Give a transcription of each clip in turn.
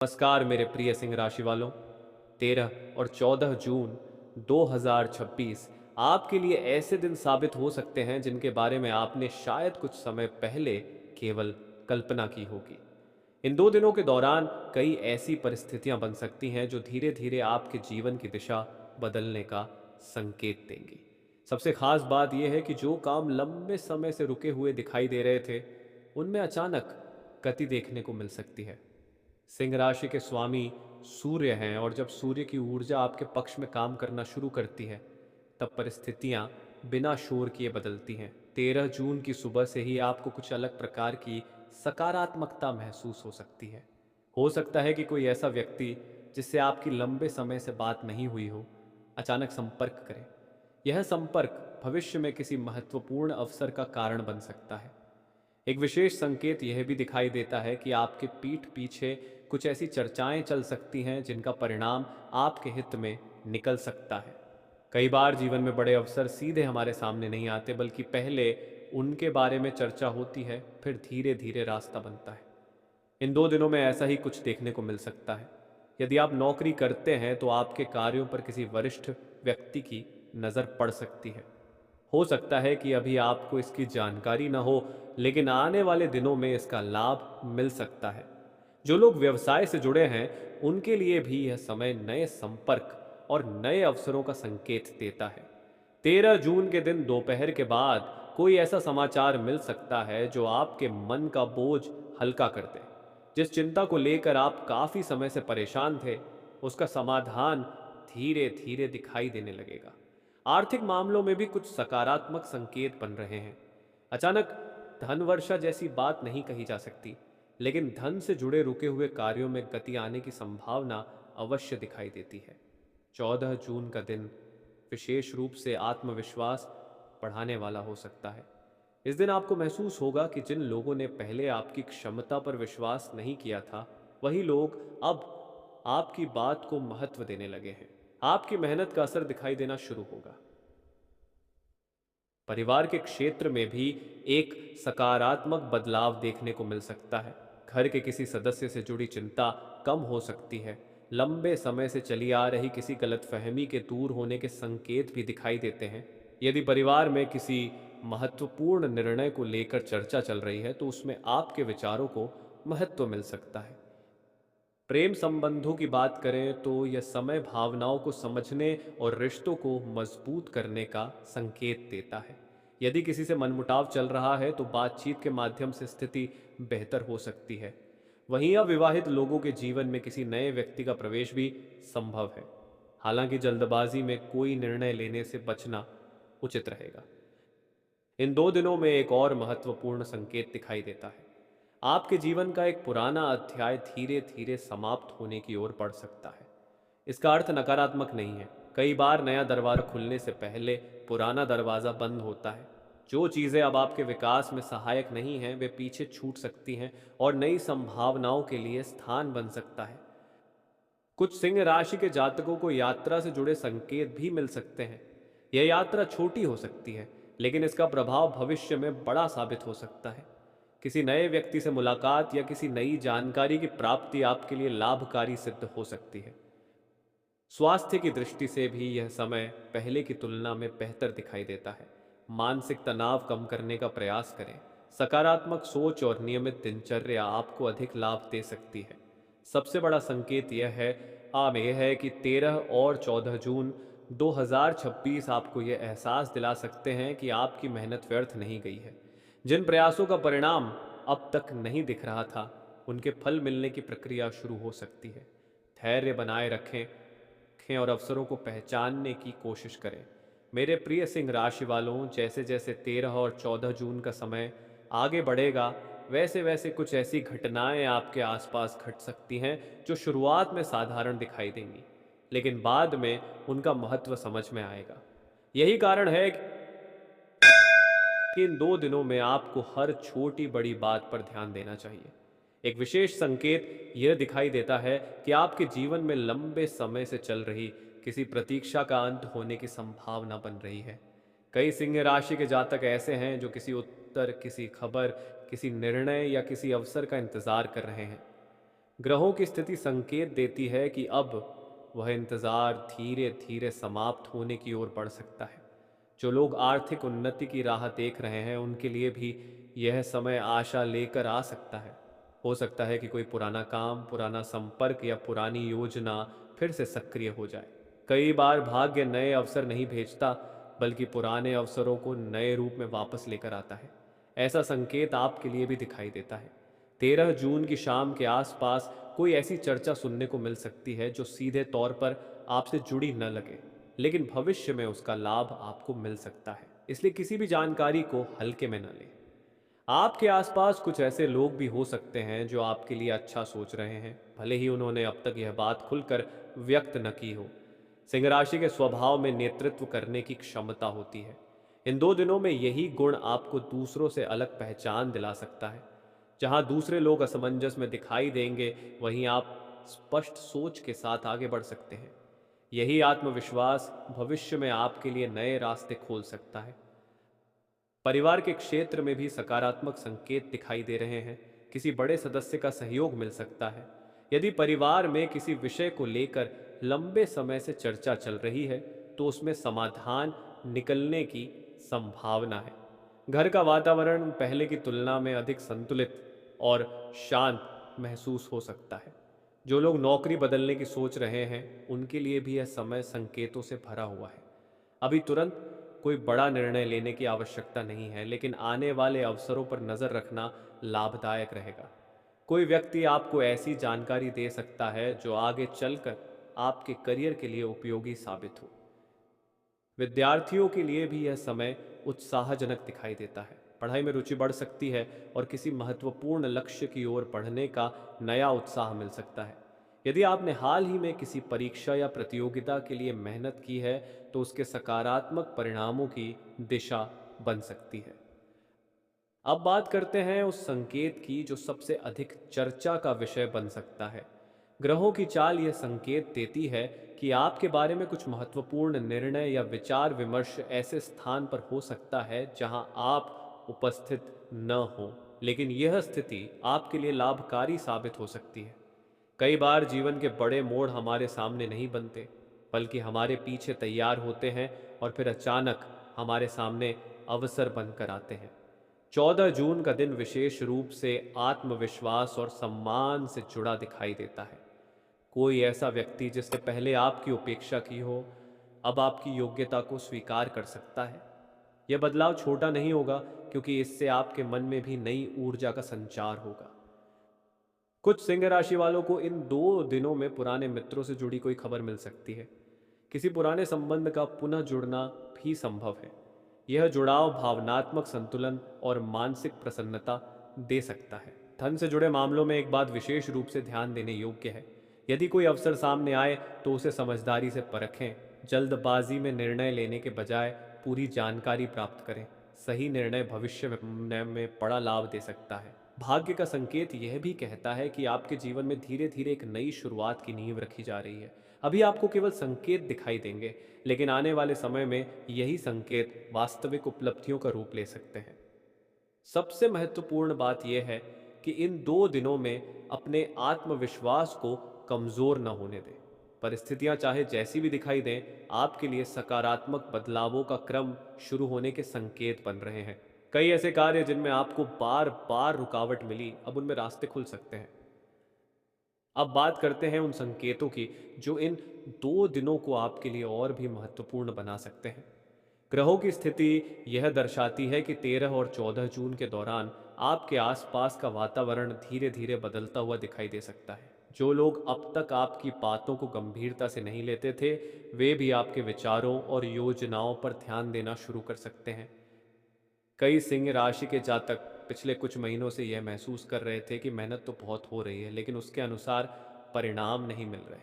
नमस्कार मेरे प्रिय सिंह राशि वालों। 13 और 14 जून 2026 आपके लिए ऐसे दिन साबित हो सकते हैं जिनके बारे में आपने शायद कुछ समय पहले केवल कल्पना की होगी। इन दो दिनों के दौरान कई ऐसी परिस्थितियां बन सकती हैं जो धीरे धीरे आपके जीवन की दिशा बदलने का संकेत देंगी। सबसे खास बात यह है कि जो काम लंबे समय से रुके हुए दिखाई दे रहे थे, उनमें अचानक गति देखने को मिल सकती है। सिंह राशि के स्वामी सूर्य हैं, और जब सूर्य की ऊर्जा आपके पक्ष में काम करना शुरू करती है, तब परिस्थितियां बिना शोर किए बदलती हैं। 13 जून की सुबह से ही आपको कुछ अलग प्रकार की सकारात्मकता महसूस हो सकती है। हो सकता है कि कोई ऐसा व्यक्ति जिससे आपकी लंबे समय से बात नहीं हुई हो, अचानक संपर्क करे। यह संपर्क भविष्य में किसी महत्वपूर्ण अवसर का कारण बन सकता है। एक विशेष संकेत यह भी दिखाई देता है कि आपके पीठ पीछे कुछ ऐसी चर्चाएं चल सकती हैं जिनका परिणाम आपके हित में निकल सकता है। कई बार जीवन में बड़े अवसर सीधे हमारे सामने नहीं आते, बल्कि पहले उनके बारे में चर्चा होती है, फिर धीरे धीरे रास्ता बनता है। इन दो दिनों में ऐसा ही कुछ देखने को मिल सकता है। यदि आप नौकरी करते हैं तो आपके कार्यों पर किसी वरिष्ठ व्यक्ति की नज़र पड़ सकती है। हो सकता है कि अभी आपको इसकी जानकारी न हो, लेकिन आने वाले दिनों में इसका लाभ मिल सकता है। जो लोग व्यवसाय से जुड़े हैं, उनके लिए भी यह समय नए संपर्क और नए अवसरों का संकेत देता है। 13 जून के दिन दोपहर के बाद कोई ऐसा समाचार मिल सकता है जो आपके मन का बोझ हल्का कर दे। जिस चिंता को लेकर आप काफी समय से परेशान थे, उसका समाधान धीरे धीरे दिखाई देने लगेगा। आर्थिक मामलों में भी कुछ सकारात्मक संकेत बन रहे हैं। अचानक धन वर्षा जैसी बात नहीं कही जा सकती, लेकिन धन से जुड़े रुके हुए कार्यों में गति आने की संभावना अवश्य दिखाई देती है। 14 जून का दिन विशेष रूप से आत्मविश्वास बढ़ाने वाला हो सकता है। इस दिन आपको महसूस होगा कि जिन लोगों ने पहले आपकी क्षमता पर विश्वास नहीं किया था, वही लोग अब आपकी बात को महत्व देने लगे हैं। आपकी मेहनत का असर दिखाई देना शुरू होगा। परिवार के क्षेत्र में भी एक सकारात्मक बदलाव देखने को मिल सकता है। घर के किसी सदस्य से जुड़ी चिंता कम हो सकती है। लंबे समय से चली आ रही किसी गलतफहमी के दूर होने के संकेत भी दिखाई देते हैं। यदि परिवार में किसी महत्वपूर्ण निर्णय को लेकर चर्चा चल रही है, तो उसमें आपके विचारों को महत्व मिल सकता है। प्रेम संबंधों की बात करें तो यह समय भावनाओं को समझने और रिश्तों को मजबूत करने का संकेत देता है। यदि किसी से मनमुटाव चल रहा है, तो बातचीत के माध्यम से स्थिति बेहतर हो सकती है। वहीं अविवाहित लोगों के जीवन में किसी नए व्यक्ति का प्रवेश भी संभव है। हालांकि जल्दबाजी में कोई निर्णय लेने से बचना उचित रहेगा। इन दो दिनों में एक और महत्वपूर्ण संकेत दिखाई देता है। आपके जीवन का एक पुराना अध्याय धीरे धीरे समाप्त होने की ओर बढ़ सकता है। इसका अर्थ नकारात्मक नहीं है। कई बार नया दरवाजा खुलने से पहले पुराना दरवाजा बंद होता है। जो चीजें अब आपके विकास में सहायक नहीं हैं, वे पीछे छूट सकती हैं और नई संभावनाओं के लिए स्थान बन सकता है। कुछ सिंह राशि के जातकों को यात्रा से जुड़े संकेत भी मिल सकते हैं। यह यात्रा छोटी हो सकती है, लेकिन इसका प्रभाव भविष्य में बड़ा साबित हो सकता है। किसी नए व्यक्ति से मुलाकात या किसी नई जानकारी की प्राप्ति आपके लिए लाभकारी सिद्ध हो सकती है। स्वास्थ्य की दृष्टि से भी यह समय पहले की तुलना में बेहतर दिखाई देता है। मानसिक तनाव कम करने का प्रयास करें। सकारात्मक सोच और नियमित दिनचर्या आपको अधिक लाभ दे सकती है। सबसे बड़ा संकेत यह है कि 13 और 14 जून 2026 आपको यह एहसास दिला सकते हैं कि आपकी मेहनत व्यर्थ नहीं गई है। जिन प्रयासों का परिणाम अब तक नहीं दिख रहा था, उनके फल मिलने की प्रक्रिया शुरू हो सकती है। धैर्य बनाए रखें और अवसरों को पहचानने की कोशिश करें। मेरे प्रिय सिंह राशि वालों, जैसे जैसे 13 और 14 जून का समय आगे बढ़ेगा, वैसे वैसे कुछ ऐसी घटनाएं आपके आसपास घट सकती हैं जो शुरुआत में साधारण दिखाई देंगी, लेकिन बाद में उनका महत्व समझ में आएगा। यही कारण है कि इन दो दिनों में आपको हर छोटी बड़ी बात पर ध्यान देना चाहिए। एक विशेष संकेत यह दिखाई देता है कि आपके जीवन में लंबे समय से चल रही किसी प्रतीक्षा का अंत होने की संभावना बन रही है। कई सिंह राशि के जातक ऐसे हैं जो किसी उत्तर, किसी खबर, किसी निर्णय या किसी अवसर का इंतजार कर रहे हैं। ग्रहों की स्थिति संकेत देती है कि अब वह इंतजार धीरे धीरे समाप्त होने की ओर बढ़ सकता है। जो लोग आर्थिक उन्नति की राह देख रहे हैं उनके लिए भी यह समय आशा लेकर आ सकता है। हो सकता है कि कोई पुराना काम, पुराना संपर्क या पुरानी योजना फिर से सक्रिय हो जाए। कई बार भाग्य नए अवसर नहीं भेजता, बल्कि पुराने अवसरों को नए रूप में वापस लेकर आता है। ऐसा संकेत आपके लिए भी दिखाई देता है। 13 जून की शाम के आसपास कोई ऐसी चर्चा सुनने को मिल सकती है जो सीधे तौर पर आपसे जुड़ी न लगे, लेकिन भविष्य में उसका लाभ आपको मिल सकता है। इसलिए किसी भी जानकारी को हल्के में न लें। आपके आसपास कुछ ऐसे लोग भी हो सकते हैं जो आपके लिए अच्छा सोच रहे हैं, भले ही उन्होंने अब तक यह बात खुलकर व्यक्त न की हो। सिंह राशि के स्वभाव में नेतृत्व करने की क्षमता होती है। इन 2 दिनों में यही गुण आपको दूसरों से अलग पहचान दिला सकता है। जहां दूसरे लोग असमंजस में दिखाई देंगे, वहीं आप स्पष्ट सोच के साथ आगे बढ़ सकते हैं। यही आत्मविश्वास भविष्य में आपके लिए नए रास्ते खोल सकता है। परिवार के क्षेत्र में भी सकारात्मक संकेत दिखाई दे रहे हैं। किसी बड़े सदस्य का सहयोग मिल सकता है। यदि परिवार में किसी विषय को लेकर लंबे समय से चर्चा चल रही है, तो उसमें समाधान निकलने की संभावना है। घर का वातावरण पहले की तुलना में अधिक संतुलित और शांत महसूस हो सकता है। जो लोग नौकरी बदलने की सोच रहे हैं, उनके लिए भी यह समय संकेतों से भरा हुआ है। अभी तुरंत कोई बड़ा निर्णय लेने की आवश्यकता नहीं है, लेकिन आने वाले अवसरों पर नजर रखना लाभदायक रहेगा। कोई व्यक्ति आपको ऐसी जानकारी दे सकता है जो आगे चलकर आपके करियर के लिए उपयोगी साबित हो। विद्यार्थियों के लिए भी यह समय उत्साहजनक दिखाई देता है। पढ़ाई में रुचि बढ़ सकती है और किसी महत्वपूर्ण लक्ष्य की ओर बढ़ने का नया उत्साह मिल सकता है। यदि आपने हाल ही में किसी परीक्षा या प्रतियोगिता के लिए मेहनत की है, तो उसके सकारात्मक परिणामों की दिशा बन सकती है। अब बात करते हैं उस संकेत की जो सबसे अधिक चर्चा का विषय बन सकता है। ग्रहों की चाल यह संकेत देती है कि आपके बारे में कुछ महत्वपूर्ण निर्णय या विचार विमर्श ऐसे स्थान पर हो सकता है जहां आप उपस्थित न हो, लेकिन यह स्थिति आपके लिए लाभकारी साबित हो सकती है। कई बार जीवन के बड़े मोड़ हमारे सामने नहीं बनते, बल्कि हमारे पीछे तैयार होते हैं और फिर अचानक हमारे सामने अवसर बनकर आते हैं। 14 जून का दिन विशेष रूप से आत्मविश्वास और सम्मान से जुड़ा दिखाई देता है। कोई ऐसा व्यक्ति जिसने पहले आपकी उपेक्षा की हो, अब आपकी योग्यता को स्वीकार कर सकता है। यह बदलाव छोटा नहीं होगा, क्योंकि इससे आपके मन में भी नई ऊर्जा का संचार होगा। कुछ सिंह राशि वालों को इन 2 दिनों में पुराने मित्रों से जुड़ी कोई खबर मिल सकती है। किसी पुराने संबंध का पुनः जुड़ना भी संभव है। यह जुड़ाव भावनात्मक संतुलन और मानसिक प्रसन्नता दे सकता है। धन से जुड़े मामलों में एक बात विशेष रूप से ध्यान देने योग्य है। यदि कोई अवसर सामने आए तो उसे समझदारी से परखें। जल्दबाजी में निर्णय लेने के बजाय पूरी जानकारी प्राप्त करें। सही निर्णय भविष्य में बड़ा लाभ दे सकता है। भाग्य का संकेत यह भी कहता है कि आपके जीवन में धीरे धीरे एक नई शुरुआत की नींव रखी जा रही है। अभी आपको केवल संकेत दिखाई देंगे, लेकिन आने वाले समय में यही संकेत वास्तविक उपलब्धियों का रूप ले सकते हैं। सबसे महत्वपूर्ण बात यह है कि इन 2 दिनों में अपने आत्मविश्वास को कमजोर न होने दें। परिस्थितियां चाहे जैसी भी दिखाई दें, आपके लिए सकारात्मक बदलावों का क्रम शुरू होने के संकेत बन रहे हैं। कई ऐसे कार्य जिनमें आपको बार बार रुकावट मिली, अब उनमें रास्ते खुल सकते हैं। अब बात करते हैं उन संकेतों की जो इन 2 दिनों को आपके लिए और भी महत्वपूर्ण बना सकते हैं। ग्रहों की स्थिति यह दर्शाती है कि 13 और 14 जून के दौरान आपके आसपास का वातावरण धीरे धीरे बदलता हुआ दिखाई दे सकता है। जो लोग अब तक आपकी बातों को गंभीरता से नहीं लेते थे, वे भी आपके विचारों और योजनाओं पर ध्यान देना शुरू कर सकते हैं। कई सिंह राशि के जातक पिछले कुछ महीनों से यह महसूस कर रहे थे कि मेहनत तो बहुत हो रही है, लेकिन उसके अनुसार परिणाम नहीं मिल रहे।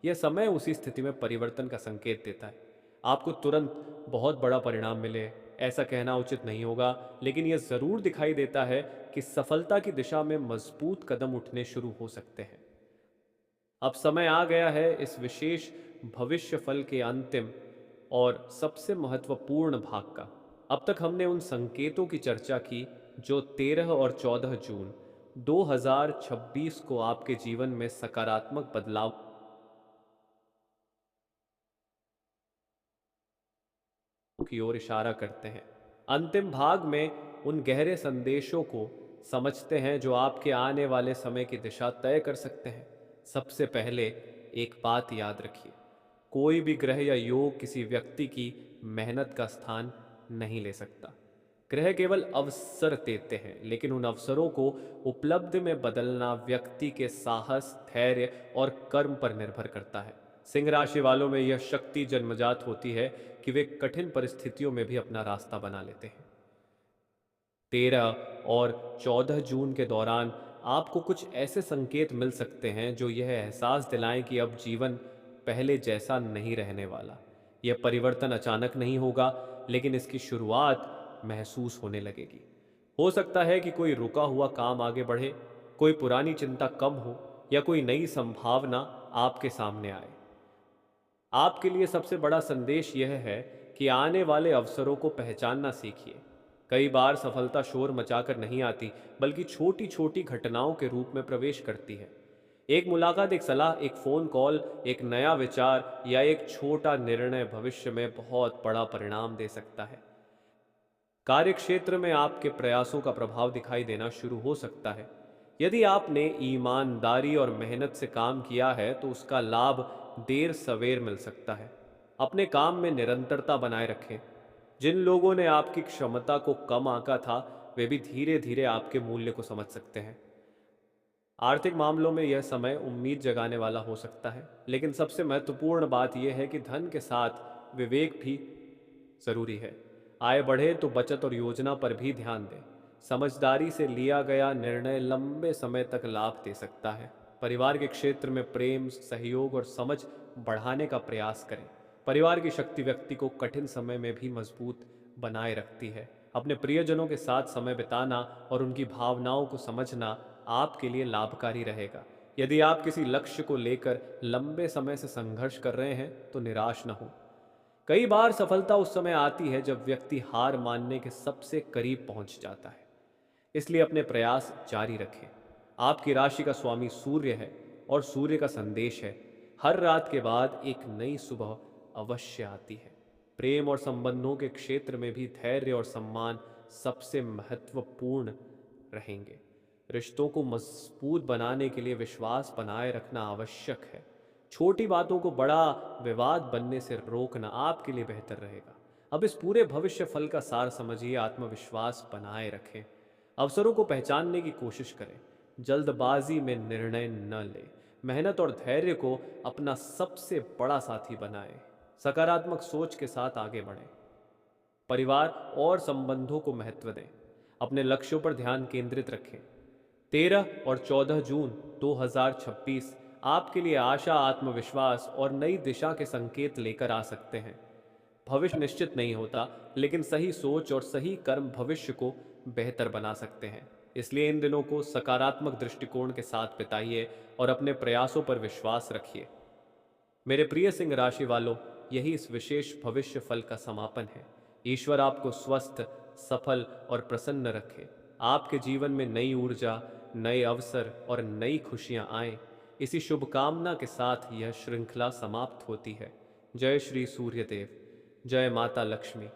यह समय उसी स्थिति में परिवर्तन का संकेत देता है। आपको तुरंत बहुत बड़ा परिणाम मिले, ऐसा कहना उचित नहीं होगा, लेकिन यह जरूर दिखाई देता है कि सफलता की दिशा में मजबूत कदम उठने शुरू हो सकते हैं। अब समय आ गया है इस विशेष भविष्य फल के अंतिम और सबसे महत्वपूर्ण भाग का। अब तक हमने उन संकेतों की चर्चा की जो 13 और 14 जून 2026 को आपके जीवन में सकारात्मक बदलाव की ओर इशारा करते हैं। अंतिम भाग में उन गहरे संदेशों को समझते हैं जो आपके आने वाले समय की दिशा तय कर सकते हैं। सबसे पहले एक बात याद रखिए, कोई भी ग्रह या योग किसी व्यक्ति की मेहनत का स्थान नहीं ले सकता। ग्रह केवल अवसर देते हैं, लेकिन उन अवसरों को उपलब्धि में बदलना व्यक्ति के साहस, धैर्य और कर्म पर निर्भर करता है। सिंह राशि वालों में यह शक्ति जन्मजात होती है कि वे कठिन परिस्थितियों में भी अपना रास्ता बना लेते हैं। 13 और 14 जून के दौरान आपको कुछ ऐसे संकेत मिल सकते हैं जो यह एहसास दिलाएं कि अब जीवन पहले जैसा नहीं रहने वाला। यह परिवर्तन अचानक नहीं होगा, लेकिन इसकी शुरुआत महसूस होने लगेगी। हो सकता है कि कोई रुका हुआ काम आगे बढ़े, कोई पुरानी चिंता कम हो या कोई नई संभावना आपके सामने आए। आपके लिए सबसे बड़ा संदेश यह है कि आने वाले अवसरों को पहचानना सीखिए। कई बार सफलता शोर मचाकर नहीं आती, बल्कि छोटी छोटी घटनाओं के रूप में प्रवेश करती है। एक मुलाकात, एक सलाह, एक फोन कॉल, एक नया विचार या एक छोटा निर्णय भविष्य में बहुत बड़ा परिणाम दे सकता है। कार्यक्षेत्र में आपके प्रयासों का प्रभाव दिखाई देना शुरू हो सकता है। यदि आपने ईमानदारी और मेहनत से काम किया है तो उसका लाभ देर सवेर मिल सकता है। अपने काम में निरंतरता बनाए रखें। जिन लोगों ने आपकी क्षमता को कम आंका था, वे भी धीरे धीरे आपके मूल्य को समझ सकते हैं। आर्थिक मामलों में यह समय उम्मीद जगाने वाला हो सकता है, लेकिन सबसे महत्वपूर्ण बात यह है कि धन के साथ विवेक भी जरूरी है। आय बढ़े तो बचत और योजना पर भी ध्यान दें। समझदारी से लिया गया निर्णय लंबे समय तक लाभ दे सकता है। परिवार के क्षेत्र में प्रेम, सहयोग और समझ बढ़ाने का प्रयास करें। परिवार की शक्ति व्यक्ति को कठिन समय में भी मजबूत बनाए रखती है। अपने प्रियजनों के साथ समय बिताना और उनकी भावनाओं को समझना आपके लिए लाभकारी रहेगा। यदि आप किसी लक्ष्य को लेकर लंबे समय से संघर्ष कर रहे हैं तो निराश न हो। कई बार सफलता उस समय आती है जब व्यक्ति हार मानने के सबसे करीब पहुंच जाता है। इसलिए अपने प्रयास जारी रखें। आपकी राशि का स्वामी सूर्य है और सूर्य का संदेश है, हर रात के बाद एक नई सुबह अवश्य आती है। प्रेम और संबंधों के क्षेत्र में भी धैर्य और सम्मान सबसे महत्वपूर्ण रहेंगे। रिश्तों को मजबूत बनाने के लिए विश्वास बनाए रखना आवश्यक है। छोटी बातों को बड़ा विवाद बनने से रोकना आपके लिए बेहतर रहेगा। अब इस पूरे भविष्य फल का सार समझिए। आत्मविश्वास बनाए रखें, अवसरों को पहचानने की कोशिश करें, जल्दबाजी में निर्णय न लें, मेहनत और धैर्य को अपना सबसे बड़ा साथी बनाएं, सकारात्मक सोच के साथ आगे बढ़ें। परिवार और संबंधों को महत्व दें, अपने लक्ष्यों पर ध्यान केंद्रित रखें। 13 और 14 जून 2026 आपके लिए आशा, आत्मविश्वास और नई दिशा के संकेत लेकर आ सकते हैं। भविष्य निश्चित नहीं होता, लेकिन सही सोच और सही कर्म भविष्य को बेहतर बना सकते हैं। इसलिए इन दिनों को सकारात्मक दृष्टिकोण के साथ बिताइए और अपने प्रयासों पर विश्वास रखिए। मेरे प्रिय सिंह राशि वालों, यही इस विशेष भविष्य फल का समापन है। ईश्वर आपको स्वस्थ, सफल और प्रसन्न रखे। आपके जीवन में नई ऊर्जा, नए अवसर और नई खुशियां आए। इसी शुभकामना के साथ यह श्रृंखला समाप्त होती है। जय श्री सूर्यदेव, जय माता लक्ष्मी।